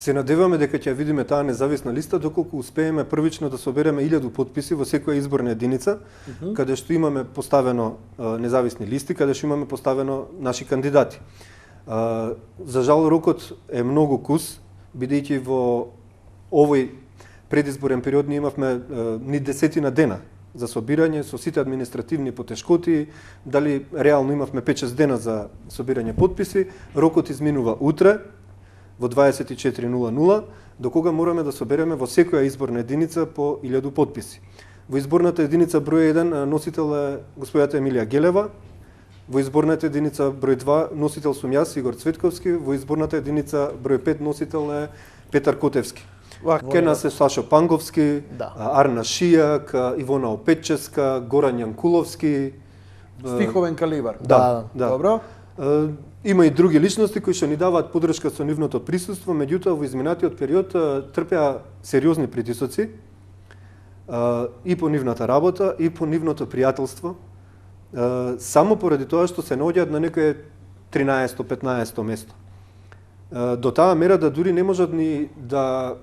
Се надеваме дека ќе видиме таа независна листа доколку успееме првично да собереме 1000 потписи во секоја изборна единица, каде што имаме поставено независни листи, каде што имаме поставено наши кандидати. За жал рокот е многу кус, бидејќи во овој предизборен период ние имавме ни десетина дена за собирање со сите административни потешкоти, дали реално имавме 5-6 дена за собирање потписи, рокот изминува утре во 24:00, до кога мораме да собереме во секоја изборна единица по 1000 потписи. Во изборната единица број 1 носител е господјата Емилија Гелева, во изборната единица број 2 носител сум јас, Игор Цветковски, во изборната единица број 5 носител е Петар Котевски. Ке нас е Сашо Панговски, Арна Шијак, Ивона Опетческа, Горан Јанкуловски. Стиховен калибар. Да. Добро. Има и други личности кои што ни даваат подршка со нивното присуство, меѓутоа во изминатиот период трпеа сериозни притисоци и по нивната работа, и по нивното пријателство, само поради тоа што се наоѓаат на некое 13-15 место. До таа мера да дури не можат ни да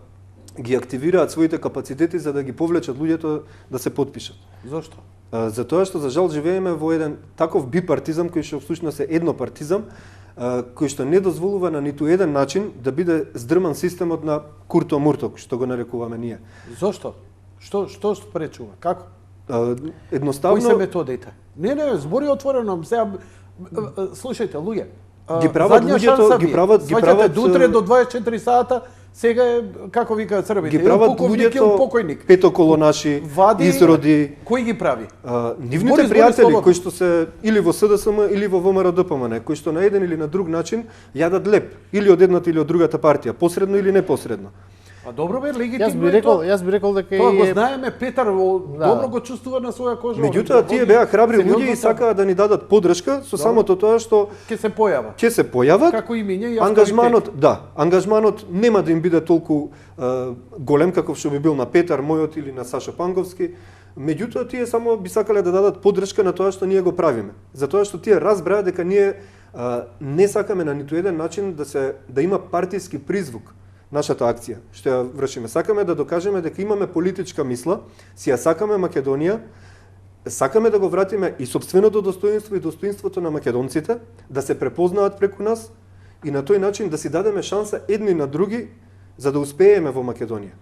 ги активираат своите капацитети за да ги повлечат луѓето да се потпишат. Зошто? Затоа што за жал живееме во еден таков бипартизам кој што всушност е еднопартизам, кој што не дозволува на ниту еден начин да биде здрман системот на Курто Мурток, што го нарекуваме ние. Зошто? Што спречува? Како? Едноставно... Кои се методите? Не, збори отворено. Сега, слушајте, луѓе. Ги прават луѓето, ги прават до утре до 24 сата. Сега е, како викаат србите, ги прават луѓето покојник. Петоколонаши, изроди. Кој ги прави? Нивните пријатели кои што се или во СДСМ или во ВМРО-ДПМН, кои што на еден или на друг начин јадат леп, или од едната или од другата партија, посредно или непосредно. А добро бе, легитимно е тоа. Јас би рекол дека тоа го знаеме, Петар добро го чувствува на своја кожа. Меѓутоа тие беа храбри луѓе и сакаа да ни дадат подршка со самото тоа што ќе се појават. Ќе се појават. Како имиња и ангажманот нема да им биде толку голем каков што би бил на Петар, мојот или на Сашо Панговски. Меѓутоа тие само би сакале да дадат подршка на тоа што ние го правиме. Затоа што тие разбраа дека ние не сакаме на ниту еден начин да има партиски призвук нашата акција, што ја вршиме. Сакаме да докажеме дека имаме политичка мисла, си ја сакаме Македонија, сакаме да го вратиме и сопственото достоинство и достоинството на македонците, да се препознаат преку нас и на тој начин да си дадеме шанса едни на други за да успееме во Македонија.